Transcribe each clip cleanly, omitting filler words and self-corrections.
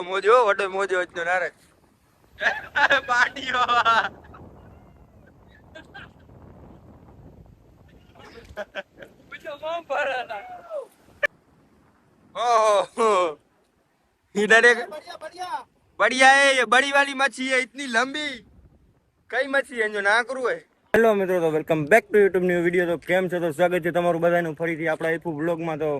મોજો વડે મોજો હતો નારે પાટીઓ ओहो इधर एक बढ़िया है ये बड़ी वाली मच्छी है इतनी लंबी कई मच्छी है जो ना करू है હેલો મિત્રો તો welcome back to YouTube new video તો કેમ છો તો સ્વાગત છે તમારું બધાનું ફરીથી આપણા આઈફુ બ્લોગમાં તો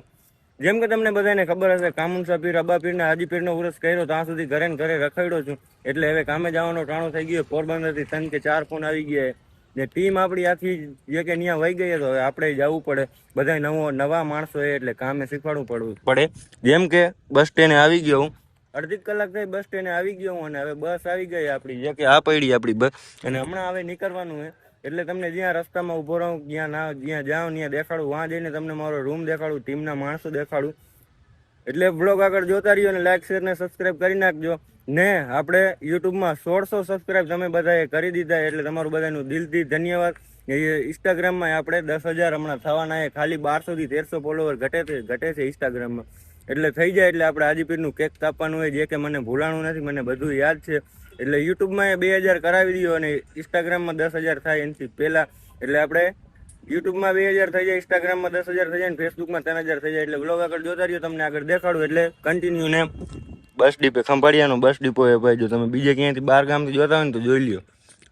જેમ કે તમને બધાને ખબર હશે કામુનસા પીર અબા પીર ને હાજી પીરનો ઉરસ કર્યો ત્યાં સુધી ઘરે ને ઘરે રખડ્યો છું એટલે હવે કામે જવાનો ટાણો થઈ ગયો પોરબંદરથી 3 કે 4 ફોન આવી ગયા ને ટીમ આપણી આથી જે કે ત્યાં વહી ગઈ તો હવે આપણે જવું પડે બધા નવા માણસો એટલે કામે શીખવાડવું પડે જેમ કે બસ સ્ટેન્ડે આવી ગયો હું અડધી કલાક થઈ બસ સ્ટેન્ડે આવી ગયો હું અને હવે બસ આવી ગઈ આપણી જે કે આ પડી આપણી બસ અને હમણાં હવે નીકળવાનું છે એટલે તમને જ્યાં રસ્તામાં ઊભો રહું જ્યાં જાઉં ત્યાં દેખાડું વहाँ જઈને તમને મારો રૂમ દેખાડું ટીમના માણસો દેખાડું એટલે બ્લોગ આગળ જોતા રહ્યો અને લાઈક શેર ને સબસ્ક્રાઈબ કરી નાખજો ને આપણે યુટ્યુબમાં 1600 સબસ્ક્રાઈબ તમે બધાએ કરી દીધા એટલે તમારું બધાનું દિલથી ધન્યવાદ ઇન્સ્ટાગ્રામમાં આપણે 10,000 હમણાં થવાના છે ખાલી 1200 થી 1300 ફોલોવર ઘટે છે ઇન્સ્ટાગ્રામમાં એટલે થઈ જાય એટલે આપણે હાજીપીરનું કેક કાપવાનું હોય જે કે મને ભૂલાણું નથી મને બધું યાદ છે એટલે યુટ્યુબમાં 2000 કરાવી દો અને ઇન્સ્ટાગ્રામમાં 10,000 થાય એનાથી પહેલા એટલે આપણે યુટ્યુબમાં 2000 થઈ જાય ઇન્સ્ટાગ્રામમાં 10,000 થઈ જાય અને ફેસબુકમાં 3,000 થઈ જાય એટલે વ્લોગ આગળ જોતા રહ્યો તમને આગળ દેખાડું એટલે કન્ટિન્યુ ને બસ ડીપે ખંભાળિયાનો બસ ડીપો એ ભાઈ જો તમે બીજે ક્યાંયથી બહાર ગામથી જોતા હોય ને તો જોઈ લ્યો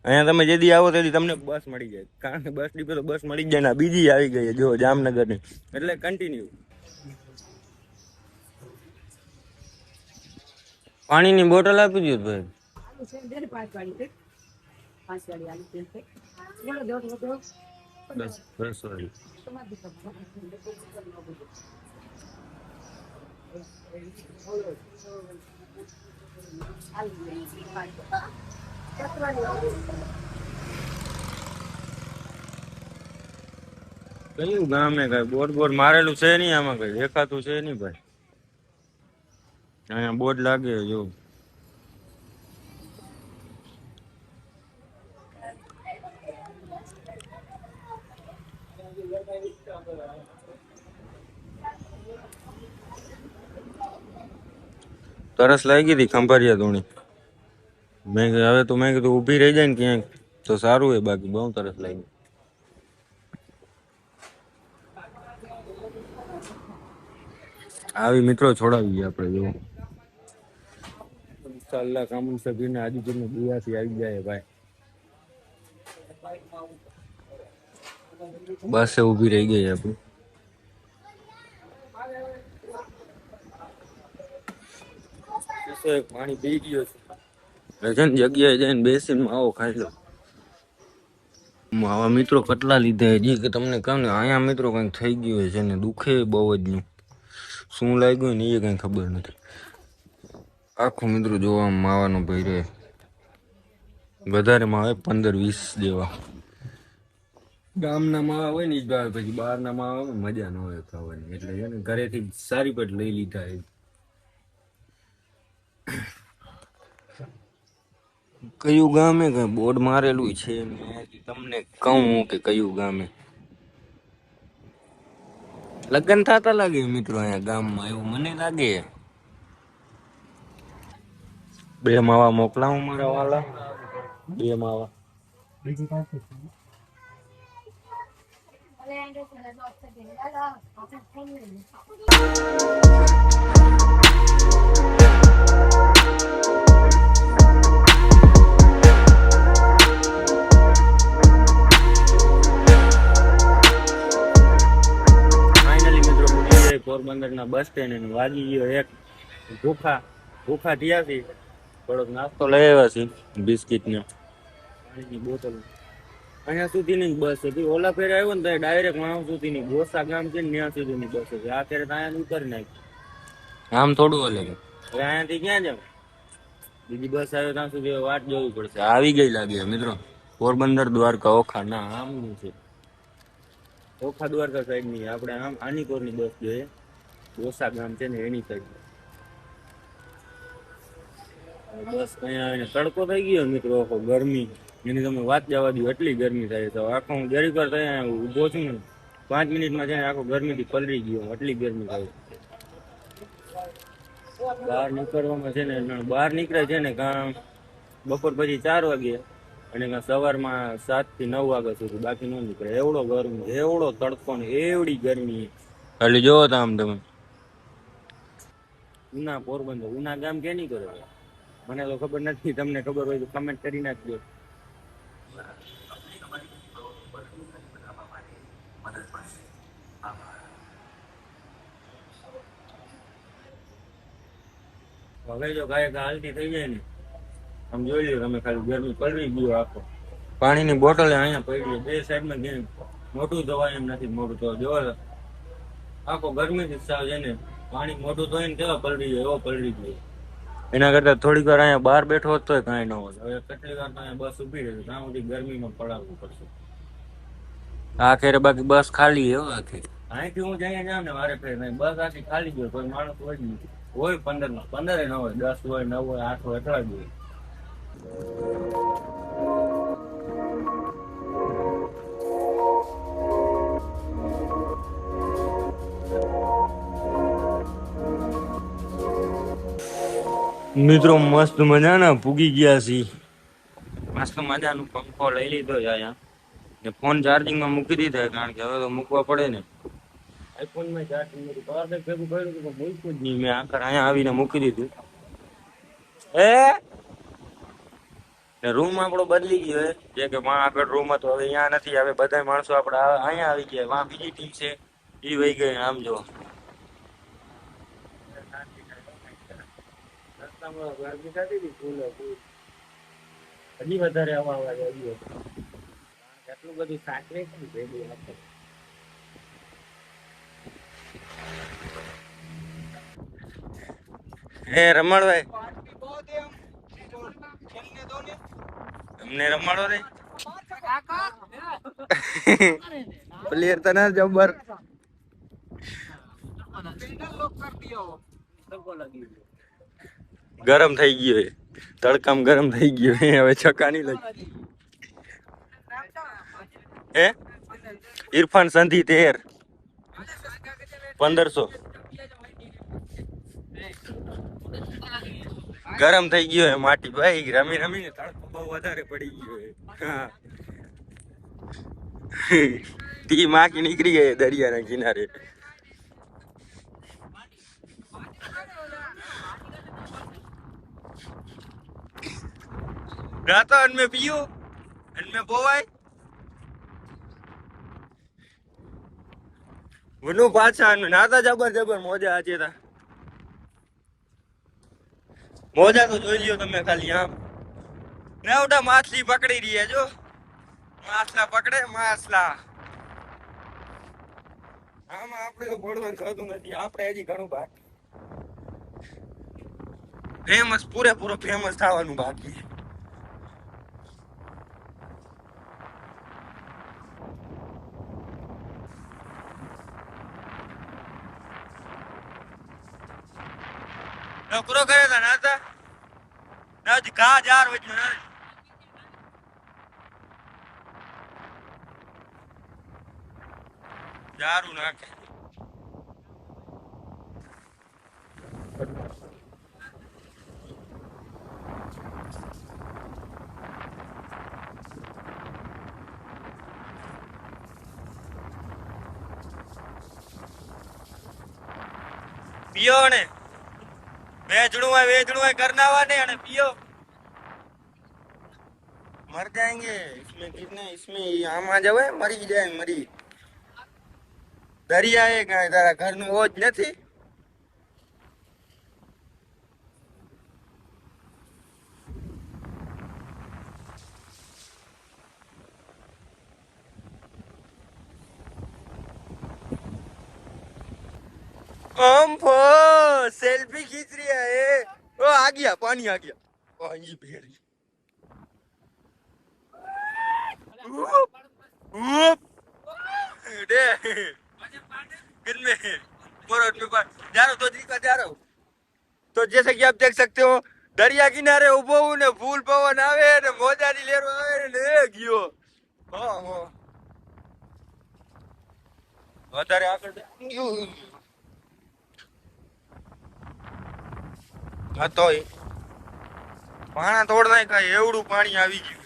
અહીંયા તમે જેદી આવો તેથી તમને બસ મળી જાય કારણ કે બસ ડીપે તો બસ મળી જ જાય ને બીજી આવી ગઈ જો જામનગરની એટલે કન્ટિન્યુ પાણીની બોટલ આપી દો ભાઈ કયું ગામ હે કઈ બોર્ડ મારેલું છે નહીં આમાં કઈ દેખાતું છે નહીં ભાઈ અહીંયા બોર્ડ લાગે જો તરસ લાગી હતી ખંભાળિયા ધોણી મેં હવે તો મેં કીધું ઊભી રહી જાય ને ક્યાંક તો સારું હોય બાકી બહુ તરસ લાગી આવી મિત્રો છોડાવી આપણે જો ઇન્શાઅલ્લાહ કામુનસા પીરને હાજીપીરની દુઆથી આવી જાય ભાઈ બસ ઊભી રહી ગઈ આપણી પાણી પી ગયો છે જગ્યાએ જઈને બેસીને માવો ખાઈ લો આવા મિત્રો કેટલા લીધા હજી કે તમને કહું ને અહીંયા મિત્રો કંઈક થઈ ગયું છે ને દુખે બહુ જ નું શું લાગ્યું ને એ કંઈ ખબર નથી આખું મિત્રો જોવા માવાનો ભાઈ રહે વધારે માવે 15-20 જેવા ગામના માવા હોય ને જ ભાવે પછી બહારના માવા હોય મજા ન હોય ખાવાની એટલે છે ને ઘરેથી સારી પેટ લઈ લીધા એ કયું ગામે કઈ બોર્ડ મારેલું છે તમને કહું કે કયું ગામે લગ્ન થતા લાગે મિત્રો અહીંયા ગામમાં એવું મને લાગે 2 માવા મોકલાવું મારા વાલા 2 માવા બીજી પાસે પોરબંદરના બસ સ્ટેન્ડ વાગી ગયો એક ભૂખા થયાથી થોડોક નાસ્તો લઈ આવ્યા છે બિસ્કિટ ને પાણીની બોટલ અહીંયા સુધીની બસ હતી ઓલા ફેરે આવ્યો ને તો ડાયરેક્ટ વાવ સુધીની ગોસા ગામ છે ને ત્યાં સુધીની બસ હતી આ ફેરે અહીંયા ઉતરી નાખી આમ થોડું ઓલે હવે અહીંયાથી ક્યાં જાવ બીજી બસ આવે ત્યાં સુધી વાટ જોવી પડશે આવી ગઈ લાગે મિત્રો પોરબંદર દ્વારકા ઓખા ના આમનું છે ઓખા દ્વારકા સાઈડ ની આપણે આમ આનીકોર ની બસ જોઈએ ગોસા ગામ છે ને એની સાઈડ બસ અહીંયા આવીને તડકો થઈ ગયો મિત્રો આખો ગરમી એની તમે વાત જવા દો એટલી ગરમી થાય તો આખો હું જરી પર ત્યાં ઊભો છું ને 5 મિનિટમાં જાય આખો ગરમીથી પલળી ગયો એટલી ગરમી થાય બહાર નીકળવામાં છે ને બહાર નીકળે છે ને કાં બપોર પછી 4 વાગે અને કાં સવારમાં 7 થી 9 વાગ્યા સુધી, બાકી ન નીકળે. એવડો ગરમી, એવડો તડકો ને એવડી ગરમી. એટલે જોવો તો આમ તમે ઉના પોરબંદર, ઉના ગામ કે નહીં કરો? મને તો ખબર નથી, તમને ખબર હોય તો કમેન્ટ કરી નાખજો. હવે જો ગાય હાલતી થઈ જાય ને, આમ જોઈ લ્યો તમે, ખાલી ગરમી પલળી ગયો આખો. પાણીની બોટલ અહીંયા પડી, બે સાઈડમાં ગેમ મોટું ધોવાય એમ નથી. મોટું તો જો આખો ગરમી સાવ છે ને, પાણી મોટું ધોઈને કેવા પલળી જાય એવો પલળી ગયો. એના કરતા થોડીક વાર અહીંયા બહાર બેઠો હોત તોય કાંઈ ન હોત. હવે કેટલી વાર તો અહીંયા બસ ઉભી રહે, ત્યાં સુધી ગરમીમાં પડાવવું પડશે. આખરે બાકી બસ ખાલી હો આખી. અહીંથી હું જઈને જાઉં ને વારે ફેર બસ આખી ખાલી ગયો, કોઈ માણસ હોય 15 ન હોય, 10 હોય, 9 હોય, 8 હોય, એટલા જ હોય. મિત્રો મસ્ત મજાના પૂગી ગયા છી. મસ્ત મજાનો પંખો લઈ લીધો છે અહીંયા ને ફોન ચાર્જિંગમાં મૂકી દીધો, કારણ કે હવે તો મૂકવા પડે ને. આઈફોનમાં ચાર્જિંગ નથી, પાવર બેંક ભેગું કર્યું તો મૂક્યું જ નહીં. મેં આખર અહીંયા આવીને મૂકી દીધું. રૂમ આપણો બદલી ગયો છે, જે કે આગળ રૂમ હતો હવે અહીંયા નથી. હવે બધા માણસો આપણે અહીંયા આવી ગયા. વાં બીજી ટીમ છે એ વહી ગઈ. આમ જો ગરમી થતી હતી ફૂલ, હજી વધારે હવા આવી એટલું બધું સાચવે છે ભેગું. હે રમણભાઈ, અમને રમાડો રે. પ્લેયર તો ના જબર ગરમ થઈ ગયો છે, તડકામ ગરમ થઈ ગયો છે. હવે છક્કા નહીં લાગે. હે ઇરફાન સંધી 13 1500 ગરમ થઈ ગયો હે માટી ભાઈ. રમી રમીને તડકો બહુ વધારે પડી ગયો હે. તી માકી નીકળી ગઈ દરિયાના કિનારે. રાતો અનમે પીયું અનમે બોવાય વનું પાછા નાતા જબર મોજા આજે તા. મોજા તો જોઈ લ્યો તમે ખાલી. આમ નેવડા માછલી પકડી રહી જો, માછલા પકડે માછલા. આમાં આપણે તો પડવાનું થતું નથી, આપણે હજી ઘણું બાકી. ફેમસ પૂરેપૂરો ફેમસ થવાનું બાકી. પૂરો કરે તા નાતા ના ઘા જાર વચ્ચે ના જારું નાખે. पियो ने वेचड़ू करना ने अने पियो मर जाएंगे इसमें कितने इसमें आमा जवे मरी जाए मरी दरिया है कहीं तारा घर नु वो ज नहीं सेल्फी खींच रही है। ओ आ गया पानी आ गया। ओ ये भेड़ दे कितने जा रहा तो दिखा जा रहा हूँ। तो जैसे कि आप देख सकते हो दरिया किनारे उभो हूँ ने फूल पवन आवे ने मोजारी लेरो आवे ने गयो। हाँ हाँ વધારે આગળ હતો પાણા તોડ નાખાય એવડું પાણી આવી ગયું.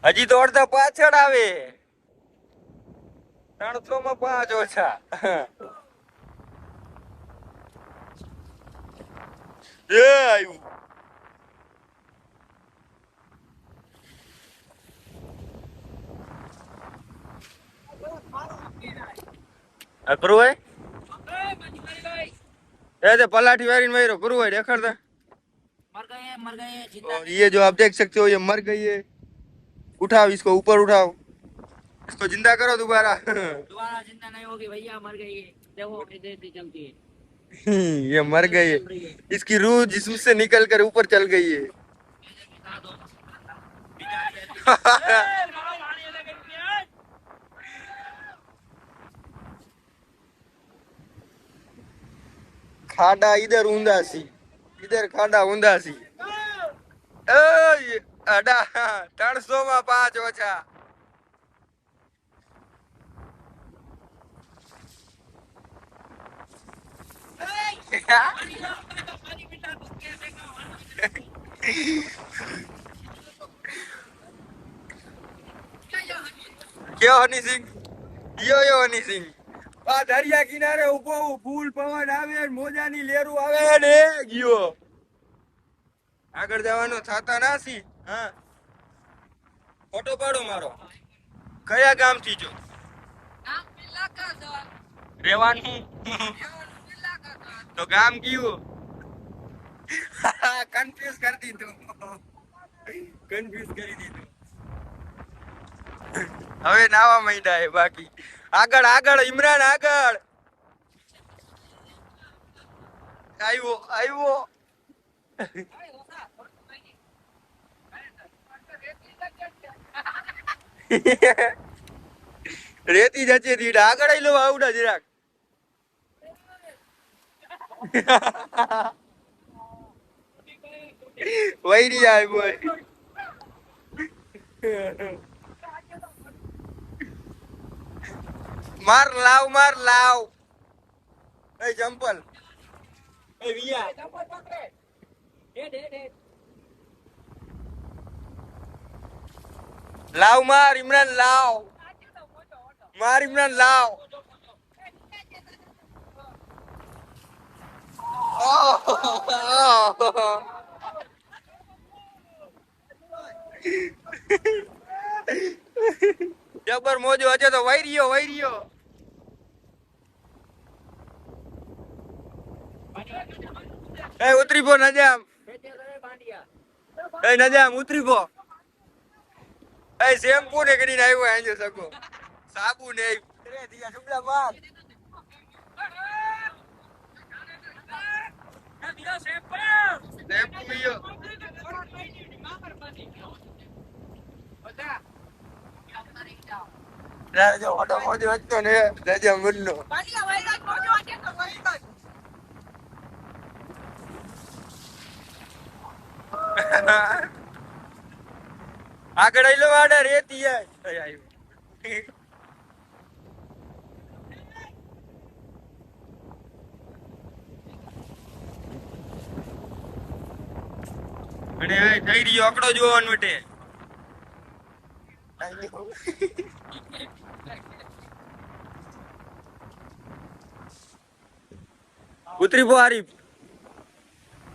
હજી તો અડધા પાછળ આવે. 300 માં 5 ઓછા. એ આવ્યું. કરું હોય એ तो पलाठी वारी में करू है देखर था मर गए ये जो आप देख सकते हो ये मर गई है. उठाओ इसको ऊपर उठाओ इसको जिंदा करो दोबारा. दोबारा जिंदा नहीं होगी भैया मर गई है देखो इधर चलती है. ये मर गई है इसकी रूह जिस्म से निकल कर ऊपर चल गई है. खाडा इधर ऊंधा सी इधर खाडा ऊंधा सी. अडा 300 માં 5 ઓછા. क्यों हनी सिंह यो हनी सिंह આ દરિયા કિનારે ઉભો ફૂલ પવન આવે મોજાની લેરું આવે ને ગયો આગળ જવાનો થાતા નાસી. હા ફોટો પાડો મારો. કયા ગામ થી છો? રેવાનું તો ગામ કયું? કન્ફ્યુઝ કરી દીધું. કન્ફ્યુઝ કરી દીધું. હવે નાવા માંડ્યા હે બાકી. આગળ આગળ ઇમરાન આગળ આવ્યો આવ્યો. રેતી જશે દીડા આગળ આઈ લો આવડા જરાક. વૈરી આય બોય. માર લાવ એ ચંપલ એ વિયા ચંપલ પકડે દે લાવ માર ઇમરાન લાવ માર ઇમરાન લાવ. જબર મોજો હશે તો વૈરીયો એ ઉતરી પો નજામ એ નજામ ઉતરી પો. એ શેમ્પુ ને કરીને આવ્યો આંજો સકો સાબુ ને દિયા સુબલા માર શેમ્પુ પીયો. રાજો ઓટો મોજો હતો ને રાજા મુન્નો આગળ આઈ લો આડા રેતી આવ્યો. અને થઈ રહ્યો આંકડો જોવાનું માટે. ઉતરી પો આરીફ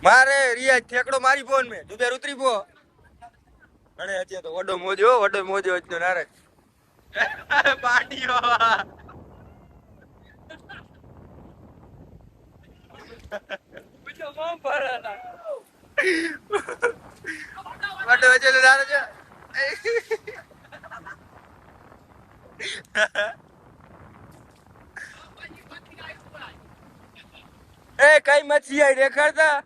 મારે રિયા ઠેકડો મારી ફોન મે તું બેર ઉતરી પો. અરે હજી તો વડો મોજો હતો નારે પાટીઓ બીજો મોમ ભરાલા વડો હજી તો નારે છે. એ કઈ મચ્છી આઈ દેખાડતા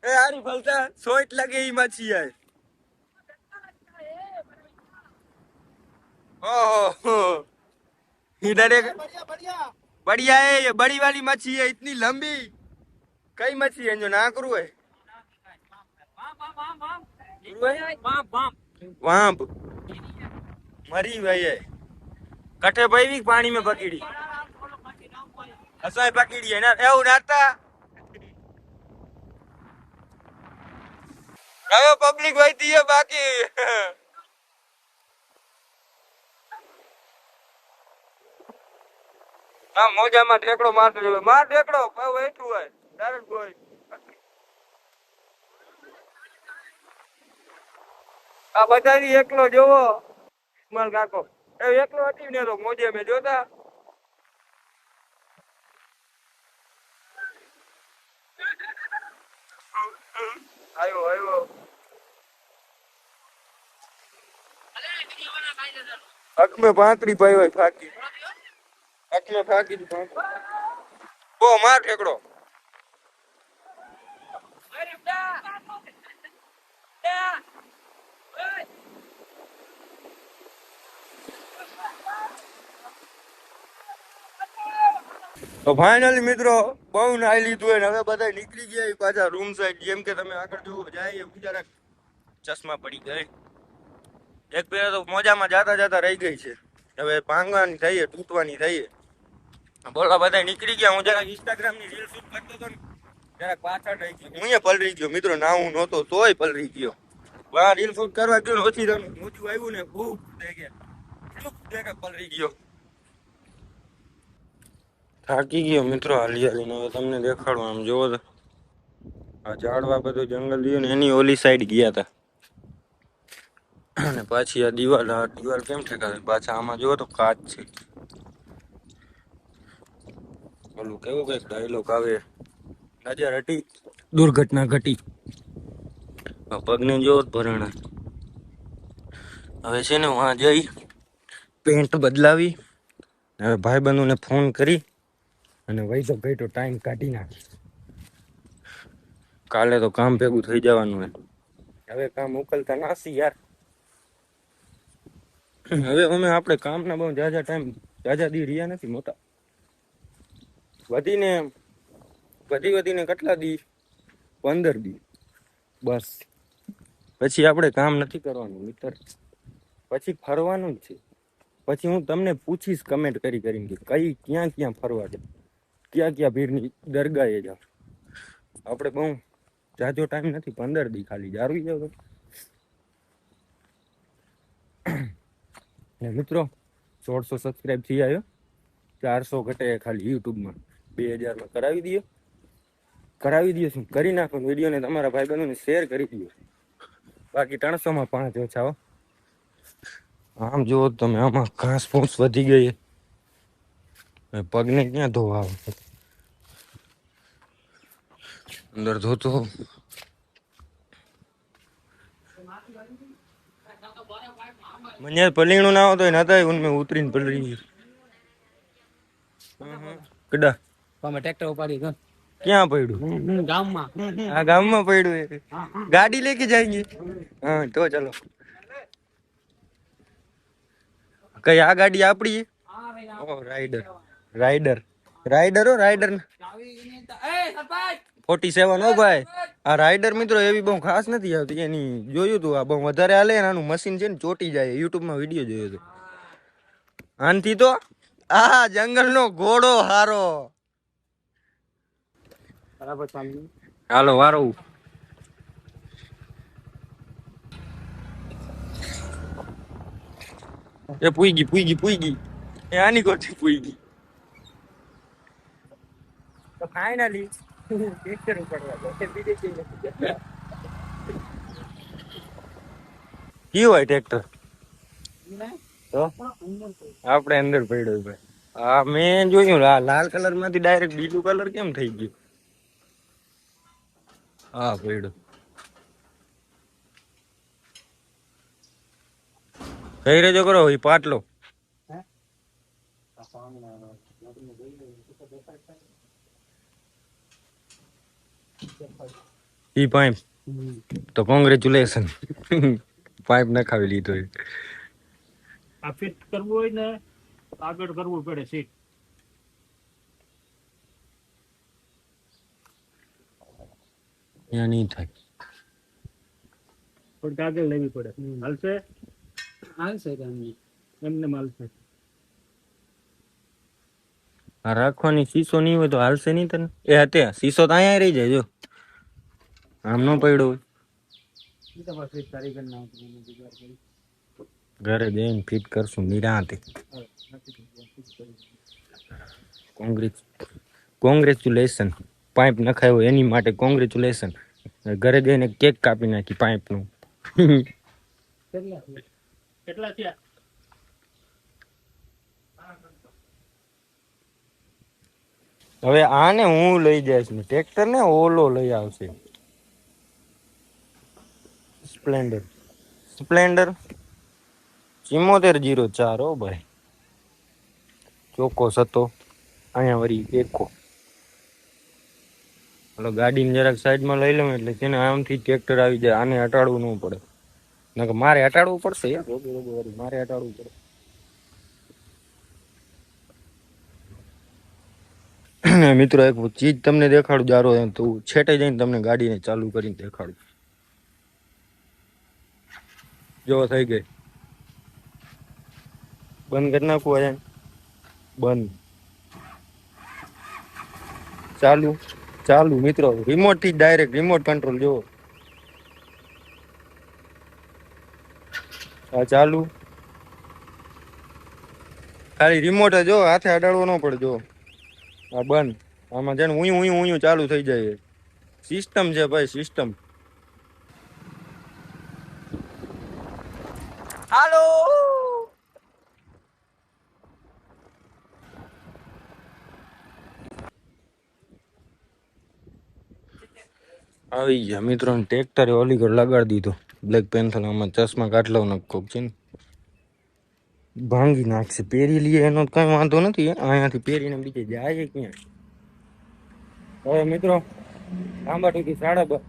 એ હારી ફલતા સોઈટ લાગે ઈ મચ્છી આઈ. ओहो इधर एक बढ़िया है ये बड़ी वाली मच्छी है इतनी लंबी. कई मच्छी है जो ना करू है वाम्प मरी भाई है कठे भाई पानी में पकड़ी असाई पकड़ी है ना એવું નાતા હવે પબ્લિક વહીતી છે બાકી હા મોજામાં ઠેકડો મારતો જો માર ઠેકડો ભાઈ વેઠું હોય ડાયરેક્ટ ગોઈ આ બધાની એકલો જોવો ઇસ્માલ કાકો એ એકલો હતી ને તો મોજે મે જોતા આયો આયો હક में 35 ભાઈ હોય ફાકી હક में ફાકી ઓ માર ઠેકડો તો ફાઇનલી મિત્રો બહુ નાઈ લીધું હોય ને હવે બધા નીકળી ગયા પાછા રૂમ સાઈડ જેમ કે તમે આગળ જુઓ જાય બિચારા ચશ્મા પડી ગઈ એક પેલા તો મોજામાં જાતા જાતા રહી ગઈ છે હવે ભાંગવાની થઈએ તૂટવાની થઈએ બોલા બધા નીકળી ગયા હું જરાક ઇન્સ્ટાગ્રામની રીલ શૂટ કરતો હતો ને જરાક પાછળ રહી ગયો હું પલરી ગયો મિત્રો નાવું નહોતો તોય પલરી ગયો વાહ રીલ શૂટ કરવા ગયો ઓછી મોજું આવ્યું ને ખૂબ પલરી ગયો થાકી ગયો મિત્રો હાલી હાલીને હવે તમને દેખાડું આમ જોવો તો આ ઝાડવા બધું જંગલ રહ્યું ને એની ઓલી સાઈડ ગયા હતા અને પાછી આ દિવાલ કેમ ઠેકાશે પાછા આમાં જોવો તો કાચ છે ઓલું કેવું કઈક ડાયલોગ આવે નજર હટી દુર્ઘટના ઘટી પગને જોવો ભરણા હવે છે ને વહાં જઈ પેન્ટ બદલાવી હવે ભાઈબંધોને ફોન કરી અને વહી તો ગઈ તો ટાઈમ કાઢી નાખી કાલે તો કામ ભેગું થઈ જવાનું હે હવે કામ ઉકલતા નાસી યાર હવે અમે આપણે કામના બહુ જાજા ટાઈમ જાજા દી રહ્યા નથી મોટા વધીને કેટલા દી 15 દી બસ પછી આપણે કામ નથી કરવાનું મિત્ર પછી ફરવાનું જ છે પછી હું તમને પૂછીશ કમેન્ટ કરીને કે ક્યાં ફરવા છે ક્યાં ભીડની દરગાહે જાવ આપણે બહુ જાજો ટાઈમ નથી 15 દી ખાલી જારવી જાવ ને મિત્રો 1600 સબસ્ક્રાઈબ થઈ આવ્યો 400 ઘટે ખાલી યુટ્યુબમાં 2000 માં કરાવી દઈએ શું કરી નાખો વિડીયોને તમારા ભાઈબંધોને શેર કરી દો બાકી 300 માં 5 ઓછા હો આમ જુઓ તમે આમાં ઘાસ ફૂસ વધી ગઈ પગને ક્યાં ધોવા અંદર ધોતો મને પલીણું ના આવતો નતા ઉનમે ઉતરીને પલરી કડા તમે ટ્રેક્ટર ઉપાડી ગયો ક્યાં પડ્યું ગામમાં આ ગામમાં પડ્યું ગાડી લેકે જાયેંગે હા તો ચલો કઈ આ ગાડી આપડી ઓ રાઈડર રાઈડર 47 હો ભાઈ આ રાઈડર મિત્રો એવી બહુ ખાસ નથી આવતી એની જોયું તું આ બહુ વધારે હાલે આનું મશીન છે ને ચોટી જાય યુટ્યુબમાં વિડીયો જોયો હતો આનથી તો આ જંગલનો ઘોડો હારો હાલો વારો એ પૂઈ એ આની કોઠી પૂઈ ગઈ તો ફાઇનલી ટ્રેક્ટર ઉપાડવા બીજે કયું હોય ટ્રેક્ટર તો આપણે અંદર પડ્યો ભાઈ હા મેં જોયું લાલ કલર માંથી ડાયરેક્ટ બીજું કલર કેમ થઈ ગયું હા પડ્યો કઈ રેજો કરો એ પાટલો ઈ પાઇપ તો કોંગ્રેચ્યુલેશન પાઇપ નખાવી લીધો આ ફિટ કરવું હોય ને આગળ કરવું પડે સીટ ત્યાં નહીં થાય થોડીક આગળ લેવી પડે હાલશે એમને હાલશે આ રાખવાની શીશો નહીં હોય તો હાલશે નહીં તને. એ હતે શીશો તો અહીંયા રહી જાય જો, આમ નો પડ્યો હોય. ઘરે જઈને ફિટ કરશું નિરાંતે. કોંગ્રેચ્યુલેશન. પાઇપ નખાયો એની માટે કોંગ્રેચ્યુલેશન. ઘરે જઈને કેક કાપી નાખી પાઇપ નું. કેટલા થયા? હવે આને હું લઈ જઈશ ને ટ્રેક્ટર ને ઓલો લઈ આવશે. સ્પ્લેન્ડર 7404 હો ભાઈ, ચોક્કસ હતો. અહીંયા વળી એકો. હાલો ગાડીને જરાક સાઈડમાં લઈ લઉં એટલે તેને આમથી ટ્રેક્ટર આવી જાય. આને હટાડવું ન પડે, નકર મારે હટાડવું પડશે યાર. મારે હટાડવું પડે. મિત્રો એક ચીજ તમને દેખાડું જારો તો છેટે જઈને તમને ગાડીને ચાલુ કરીને દેખાડું. જો થઈ ગઈ. બંધ કરી નાખવું હોય બંધ. ચાલુ મિત્રો, રિમોટ થી ડાયરેક્ટ રિમોટ કંટ્રોલ. જો આ ચાલુ, ખાલી રિમોટ જો હાથે અડાડવો ન પડે. જો આ બંધ. આમાં જેને ઉયું ચાલુ થઈ જાય. સિસ્ટમ છે ભાઈ, સિસ્ટમ. હાલો આવી ગયા મિત્રો. ટ્રેક્ટરે ઓલી ઘર લગાડી દીધો બ્લેક પેન્થર. આમાં ચશ્મા કાઢલો ને કોક છે ને ભાંગી નાખશે. પહેરી લઈએ એનો કઈ વાંધો નથી. અહીંયાથી પહેરીને બીજે જાય ક્યાં. હવે મિત્રો આંબા ટૂંકી 2:30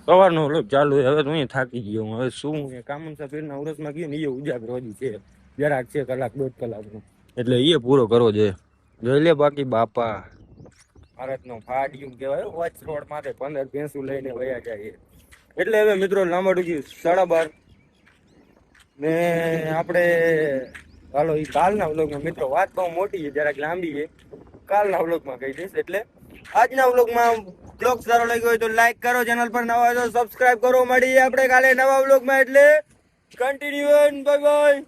સવારનો વ્લોગ ચાલુ. હવે તો અહીંયા થાકી ગયો હું. હવે શું કામન સફેરના ઉરસમાં ગયો ને એ ઉજાગરો હજી છે જરાક છે, 1-1.5 કલાકનો. એટલે એ પૂરો કરવો જોઈએ. જોઈ લે બાકી બાપા ભારતનો ફાડ્યું કહેવાય. વચ રોડ માથે 15 ભેંસું લઈને વયા જાય. એટલે હવે મિત્રો લાંબા ટૂંકી 12:30 ને આપણે હાલો એ કાલના વ્લોગમાં. મિત્રો વાત બહુ મોટી છે, જરાક લાંબી છે. કાલના વ્લોગમાં કહી દઈશ. એટલે આજના વ્લોગમાં વ્લોગ સારો લાગ્યો હોય તો લાઈક કરો, ચેનલ પર નવા હોય તો સબસ્ક્રાઇબ કરો. મળીએ આપણે કાલે નવા વ્લોગમાં. એટલે કન્ટિન્યુ. Bye bye.